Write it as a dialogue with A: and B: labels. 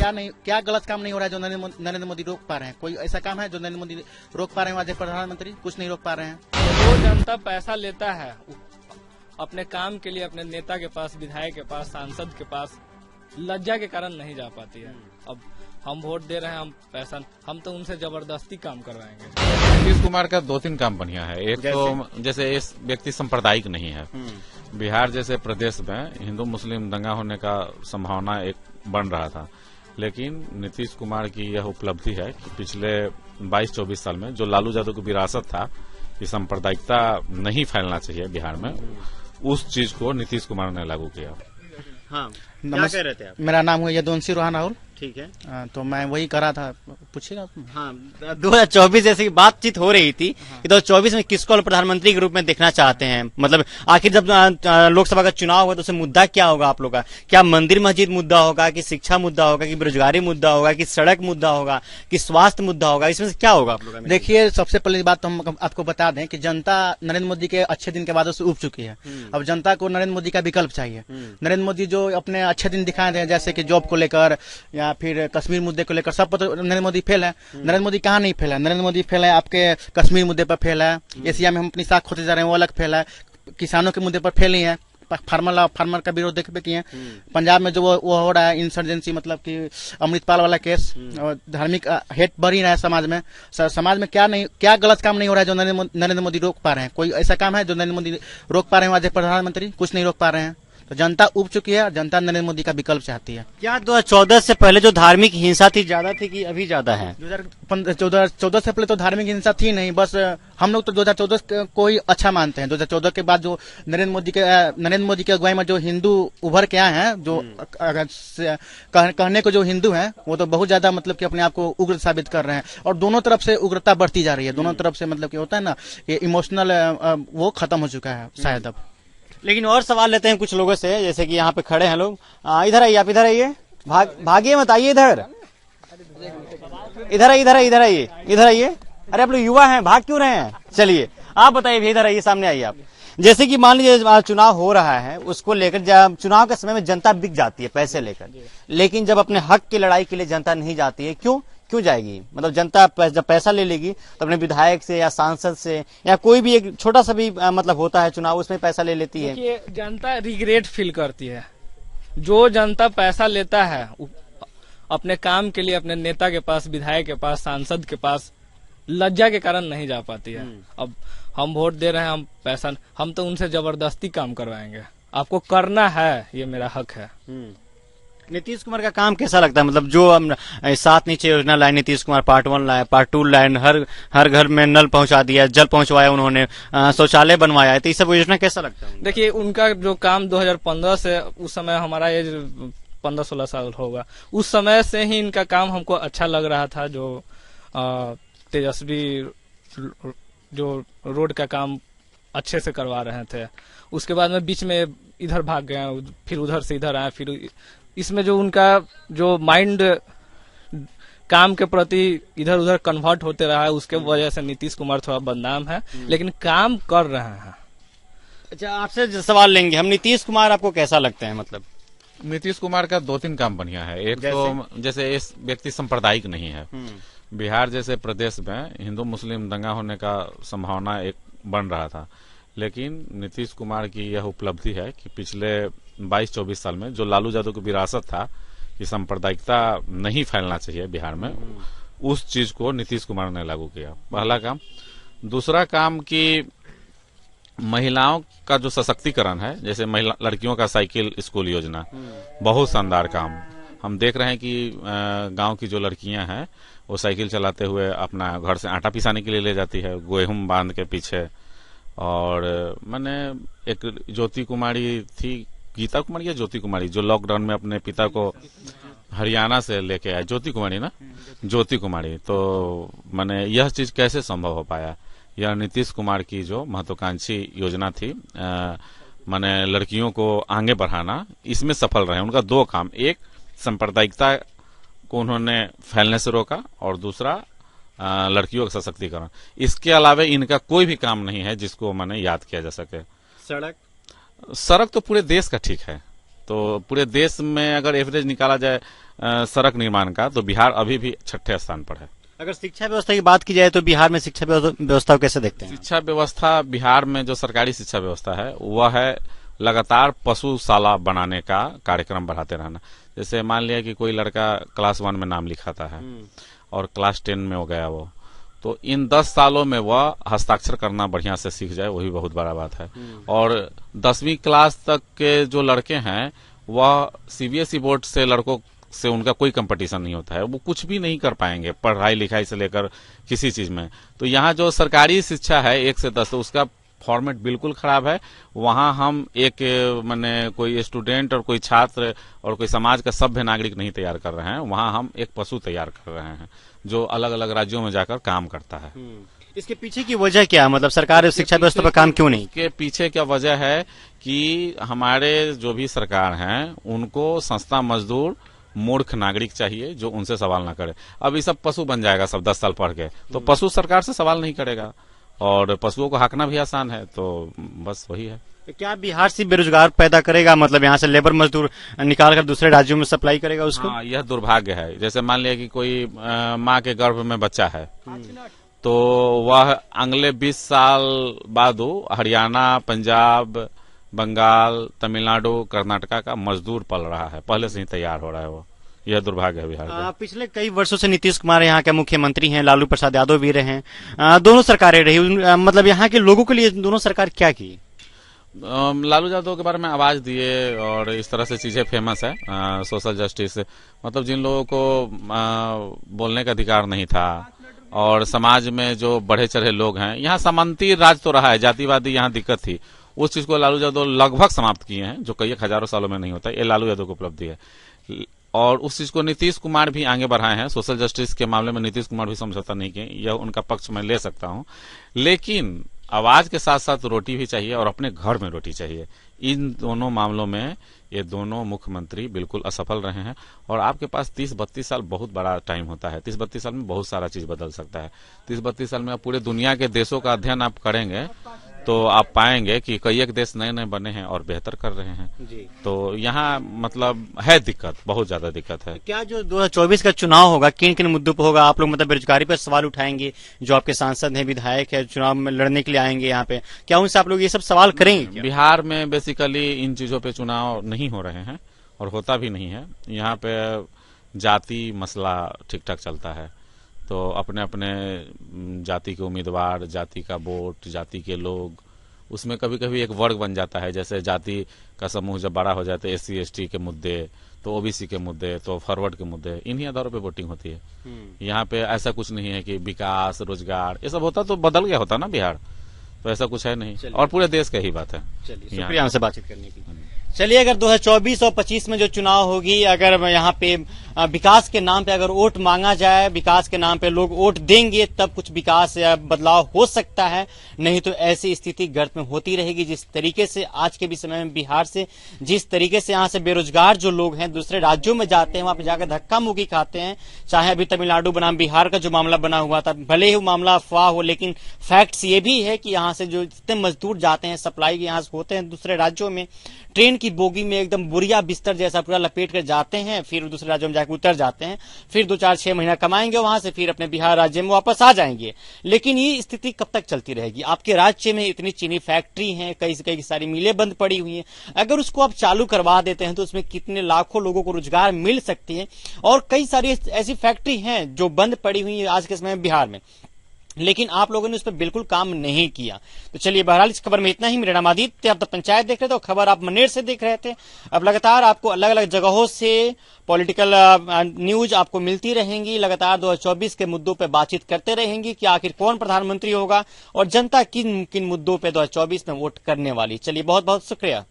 A: क्या गलत काम नहीं हो रहा है जो नरेंद्र मोदी रोक पा रहे हैं? कोई ऐसा काम है जो नरेंद्र मोदी रोक पा रहे हैं? आज प्रधानमंत्री कुछ नहीं रोक पा रहे हैं।
B: जो जनता पैसा लेता है अपने काम के लिए अपने नेता के पास, विधायक के पास, सांसद के पास, लज्जा के कारण नहीं जा पाती है। अब हम वोट दे रहे हैं, हम तो उनसे जबरदस्ती काम करवाएंगे।
C: नीतीश कुमार का 2-3 काम बढ़िया है। एक तो जैसे इस व्यक्ति सांप्रदायिक नहीं है। बिहार जैसे प्रदेश में हिंदू मुस्लिम दंगा होने का संभावना एक बन रहा था, लेकिन नीतीश कुमार की यह उपलब्धि है कि पिछले 22-24 साल में जो लालू यादव की विरासत था कि सांप्रदायिकता नहीं फैलना चाहिए बिहार में, उस चीज को नीतीश कुमार ने लागू किया।
D: हाँ, क्या कह रहे थे आप?
A: मेरा नाम है यदुवंशी रोहान राहुल।
D: ठीक है।
A: तो मैं वही करा था, पूछिएगा।
D: हाँ, 2024 जैसी बातचीत हो रही थी कि 2024 में किसको प्रधानमंत्री के रूप में देखना चाहते हैं। मतलब आखिर जब लोकसभा का चुनाव होगा तो उससे मुद्दा क्या होगा आप लोग का? क्या मंदिर मस्जिद मुद्दा होगा, कि शिक्षा मुद्दा होगा, कि बेरोजगारी मुद्दा होगा, कि सड़क मुद्दा होगा, कि स्वास्थ्य मुद्दा होगा? इसमें से क्या होगा आप लोग का?
A: देखिए, सबसे पहली बात तो हम आपको बता दें कि जनता नरेंद्र मोदी के अच्छे दिन के वादों से उब चुकी है। अब जनता को नरेंद्र मोदी का विकल्प चाहिए। नरेंद्र मोदी जो अपने अच्छे दिन दिखाए थे, जैसे कि जॉब को लेकर या फिर कश्मीर मुद्दे को लेकर, सब पर तो नरेंद्र मोदी फेल है। नरेंद्र मोदी कहाँ नहीं फेल है? नरेंद्र मोदी फेल है आपके कश्मीर मुद्दे पर फेल है। एशिया में हम अपनी साख खोते जा रहे हैं, वो अलग फेल है। किसानों के मुद्दे पर फेल ही है। फार्मर का विरोध देख किए। पंजाब में जो वो हो रहा है इंसर्जेंसी, मतलब कि अमृतपाल वाला केस, और धार्मिक हेट बढ़ ही रहा है समाज में। समाज में क्या गलत काम नहीं हो रहा है जो नरेंद्र मोदी रोक पा रहे हैं? कोई ऐसा काम है जो नरेंद्र मोदी रोक पा रहे हैं? आज प्रधानमंत्री कुछ नहीं रोक पा रहे हैं। तो जनता उब चुकी है और जनता नरेंद्र मोदी का विकल्प चाहती है।
D: क्या 2014 से पहले जो धार्मिक हिंसा थी ज्यादा थी कि अभी ज्यादा है?
A: 2014 से पहले तो धार्मिक हिंसा थी नहीं, बस हम लोग तो 2014 को ही अच्छा मानते हैं। 2014 के बाद जो नरेंद्र मोदी के अगुवाई में जो हिंदू उभर के आए हैं, जो कहने को जो हिंदू हैं, वो तो बहुत ज्यादा मतलब कि अपने आप को उग्र साबित कर रहे हैं। और दोनों तरफ से उग्रता बढ़ती जा रही है। दोनों तरफ से मतलब कि होता है ना, ये इमोशनल वो खत्म हो चुका है शायद अब।
D: लेकिन और सवाल लेते हैं कुछ लोगों से, जैसे कि यहाँ पे खड़े हैं लोग। इधर आइए, आप इधर आइए, भागिए मत, आइए इधर, इधर आइए। अरे आप लोग युवा हैं, भाग क्यों रहे हैं? चलिए आप बताइए, इधर आइए, सामने आइए आप। जैसे कि मान लीजिए चुनाव हो रहा है, उसको लेकर जब चुनाव के समय में जनता बिक जाती है पैसे लेकर, लेकिन जब अपने हक की लड़ाई के लिए जनता नहीं जाती है, क्यों जाएगी? मतलब जनता जब पैसा ले लेगी तो अपने विधायक से या सांसद से या कोई भी एक छोटा सा भी मतलब होता है चुनाव, उसमें पैसा ले लेती है।
B: देखिए, जनता रिग्रेट फील करती है। जो जनता पैसा लेता है अपने काम के लिए अपने नेता के पास, विधायक के पास, सांसद के पास, लज्जा के कारण नहीं जा पाती है। अब हम वोट दे रहे हैं, हम तो उनसे जबरदस्ती काम करवाएंगे। आपको करना है, ये मेरा हक है।
D: नीतीश कुमार का काम कैसा लगता है? मतलब जो हम 7 नीचे योजना लाए नीतीश कुमार, पार्ट 1 लाए, पार्ट 2 लाए, हर घर में नल पहुंचा दिया, जल पहुंचवाया उन्होंने, शौचालय बनवाया, तो ये सब योजना कैसा लगता है?
B: देखिए, उनका जो काम 2015 से, उस समय हमारा एज 15-16 साल होगा, उस समय से ही इनका काम हमको अच्छा लग रहा था। जो तेजस्वी जो रोड का काम अच्छे से करवा रहे थे, उसके बाद में बीच में इधर भाग गए, फिर उधर से इधर आए, फिर इसमें जो उनका जो माइंड काम के प्रति इधर उधर कन्वर्ट होते रहा है, उसके वजह से नीतीश कुमार थोड़ा बदनाम है, लेकिन काम कर रहे हैं।
D: अच्छा, आपसे सवाल लेंगे हम। नीतीश कुमार आपको कैसा लगता है? मतलब
C: नीतीश कुमार का 2-3 काम बढ़िया है। एक तो जैसे इस व्यक्ति सांप्रदायिक नहीं है। बिहार जैसे प्रदेश में हिंदू मुस्लिम दंगा होने का संभावना एक बन रहा था, लेकिन नीतीश कुमार की यह उपलब्धि है कि पिछले 22-24 साल में जो लालू यादव की विरासत था कि सांप्रदायिकता नहीं फैलना चाहिए बिहार में, उस चीज को नीतीश कुमार ने लागू किया। पहला काम। दूसरा काम कि महिलाओं का जो सशक्तिकरण है, जैसे महिला लड़कियों का साइकिल स्कूल योजना, बहुत शानदार काम। हम देख रहे हैं कि गांव की जो लड़कियां हैं वो साइकिल चलाते हुए अपना घर से आटा पिसाने के लिए ले जाती है, गेहूं बांध के पीछे। और मैंने एक ज्योति कुमारी थी, गीता कुमारी या ज्योति कुमारी, जो लॉकडाउन में अपने पिता को हरियाणा से लेके आए, ज्योति कुमारी ना, ज्योति कुमारी। तो मैंने यह चीज कैसे संभव हो पाया? यह नीतीश कुमार की जो महत्वाकांक्षी योजना थी, मैंने लड़कियों को आगे बढ़ाना, इसमें सफल रहे। उनका 2 काम, एक सांप्रदायिकता को उन्होंने फैलने से रोका, और दूसरा लड़कियों का सशक्तिकरण। इसके अलावा इनका कोई भी काम नहीं है जिसको मैंने याद किया जा सके।
D: सड़क
C: तो पूरे देश का ठीक है, तो तो पूरे देश में अगर एवरेज निकाला जाए सड़क निर्माण का, तो बिहार अभी भी 6ठे स्थान पर है।
D: अगर शिक्षा व्यवस्था की बात की जाए तो बिहार में शिक्षा व्यवस्था को कैसे देखते हैं?
C: शिक्षा व्यवस्था बिहार में जो सरकारी शिक्षा व्यवस्था है वह है लगातार पशुशाला बनाने का कार्यक्रम बढ़ाते रहना। जैसे मान लिया कि कोई लड़का क्लास 1 में नाम लिखाता है और क्लास 10 में हो गया वो, तो इन 10 सालों में वह हस्ताक्षर करना बढ़िया से सीख जाए, वही बहुत बड़ा बात है। और 10वीं क्लास तक के जो लड़के हैं वह सीबीएसई बोर्ड से लड़कों से उनका कोई कंपटीशन नहीं होता है, वो कुछ भी नहीं कर पाएंगे पढ़ाई लिखाई से लेकर किसी चीज में। तो यहाँ जो सरकारी शिक्षा है 1 से 10, तो उसका फॉर्मेट बिल्कुल खराब है। वहां हम एक माने कोई स्टूडेंट और कोई छात्र और कोई समाज का सभ्य नागरिक नहीं तैयार कर रहे हैं, वहां हम एक पशु तैयार कर रहे हैं जो अलग अलग राज्यों में जाकर काम करता है।
D: इसके पीछे की वजह क्या है? मतलब सरकार शिक्षा व्यवस्था पर काम क्यों नहीं?
C: इसके पीछे क्या वजह है कि हमारे जो भी सरकार हैं उनको सस्ता मजदूर मूर्ख नागरिक चाहिए जो उनसे सवाल ना करे। अब ये सब पशु बन जाएगा सब 10 साल पढ़ के, तो पशु सरकार से सवाल नहीं करेगा और पशुओं को हाँकना भी आसान है, तो बस वही है।
D: क्या बिहार से बेरोजगार पैदा करेगा? मतलब यहाँ से लेबर मजदूर निकाल कर दूसरे राज्यों में सप्लाई करेगा उसको?
C: हाँ, यह दुर्भाग्य है। जैसे मान लिया कि कोई माँ के गर्भ में बच्चा है, तो वह अगले 20 साल बाद हरियाणा, पंजाब, बंगाल, तमिलनाडु, कर्नाटका का मजदूर पल रहा है, पहले से ही तैयार हो रहा है वो। यह दुर्भाग्य है बिहार का।
D: पिछले कई वर्षों से नीतीश कुमार यहाँ के मुख्यमंत्री हैं, लालू प्रसाद यादव भी रहे हैं, दोनों सरकारें रही। मतलब यहाँ के लोगों के लिए दोनों सरकार क्या की?
C: लालू यादव के बारे में आवाज दिए और इस तरह से चीजें फेमस है। सोशल जस्टिस, मतलब जिन लोगों को बोलने का अधिकार नहीं था और समाज में जो बढ़े चढ़े लोग हैं, यहाँ सामंती राज तो रहा है, जातिवादी यहाँ दिक्कत थी, उस चीज को लालू यादव लगभग समाप्त किए हैं, जो कई हजारों सालों में नहीं होता। ये लालू यादव की उपलब्धि है। और उस चीज को नीतीश कुमार भी आगे बढ़ाए हैं। सोशल जस्टिस के मामले में नीतीश कुमार भी समझौता नहीं किए, यह उनका पक्ष मैं ले सकता हूं। लेकिन आवाज के साथ साथ रोटी भी चाहिए और अपने घर में रोटी चाहिए। इन दोनों मामलों में ये दोनों मुख्यमंत्री बिल्कुल असफल रहे हैं। और आपके पास 30-32 साल बहुत बड़ा टाइम होता है। 30-32 साल में बहुत सारा चीज बदल सकता है। 30-32 साल में आप पूरे दुनिया के देशों का अध्ययन आप करेंगे तो आप पाएंगे कि कई एक देश नए नए बने हैं और बेहतर कर रहे हैं जी। तो यहाँ मतलब है दिक्कत, बहुत ज्यादा दिक्कत है।
D: क्या जो 2024 का चुनाव होगा किन किन मुद्दों पर होगा? आप लोग मतलब बेरोजगारी पर सवाल उठाएंगे, जो आपके सांसद हैं, विधायक है, चुनाव में लड़ने के लिए आएंगे यहाँ पे, क्या उनसे आप लोग ये सब सवाल करेंगे?
C: बिहार में बेसिकली इन चीजों पे चुनाव नहीं हो रहे हैं और होता भी नहीं है। यहाँ पे जाति मसला ठीक ठाक चलता है, तो अपने अपने जाति के उम्मीदवार, जाति का वोट, जाति के लोग, उसमें कभी कभी एक वर्ग बन जाता है। जैसे जाति का समूह जब बड़ा हो जाता है, SC ST के मुद्दे, तो OBC के मुद्दे, तो फॉरवर्ड के मुद्दे, इन्हीं आधारों पे वोटिंग होती है। यहाँ पे ऐसा कुछ नहीं है कि विकास, रोजगार, ये सब होता तो बदल गया होता ना बिहार, तो ऐसा कुछ है नहीं। और पूरे देश का ही बात है।
D: शुक्रिया हमसे बातचीत करने की। चलिए, अगर 2024 और 25 में जो चुनाव होगी, अगर यहाँ पे विकास के नाम पे अगर वोट मांगा जाए, विकास के नाम पे लोग वोट देंगे, तब कुछ विकास या बदलाव हो सकता है। नहीं तो ऐसी स्थिति गर्त में होती रहेगी। जिस तरीके से आज के भी समय में बिहार से, जिस तरीके से यहाँ से बेरोजगार जो लोग हैं दूसरे राज्यों में जाते हैं, वहां पे जाकर धक्का मुक्की खाते हैं। चाहे अभी तमिलनाडु बनाम बिहार का जो मामला बना हुआ था, भले ही वो मामला अफवाह हो, लेकिन फैक्ट्स ये भी है कि यहाँ से जो जितने मजदूर जाते हैं, सप्लाई यहाँ से होते हैं दूसरे राज्यों में, ट्रेन की बोगी में एकदम बुरिया बिस्तर जैसा पूरा लपेट कर जाते हैं, फिर दूसरे राज्यों में जाकर उतर जाते हैं, फिर 2-4-6 महीना कमाएंगे वहां से, फिर अपने बिहार राज्य में वापस आ जाएंगे। लेकिन ये स्थिति कब तक चलती रहेगी? आपके राज्य में इतनी चीनी फैक्ट्री हैं, कई सारी मिलें बंद पड़ी हुई हैं, अगर उसको आप चालू करवा देते हैं तो उसमें कितने लाखों लोगों को रोजगार मिल सकती है। और कई सारी ऐसी फैक्ट्री हैं जो बंद पड़ी हुई है आज के समय में बिहार में, लेकिन आप लोगों ने उस पर बिल्कुल काम नहीं किया। तो चलिए, बहरहाल इस खबर में इतना ही। मेरा नाम आदित्य, आप तो पंचायत देख रहे थे और खबर आप मनेर से देख रहे थे। अब लगातार आपको अलग अलग जगहों से पॉलिटिकल न्यूज आपको मिलती रहेंगी। लगातार 2024 के मुद्दों पे बातचीत करते रहेंगी कि आखिर कौन प्रधानमंत्री होगा और जनता किन किन मुद्दों पे 2024 में वोट करने वाली। चलिए, बहुत बहुत शुक्रिया।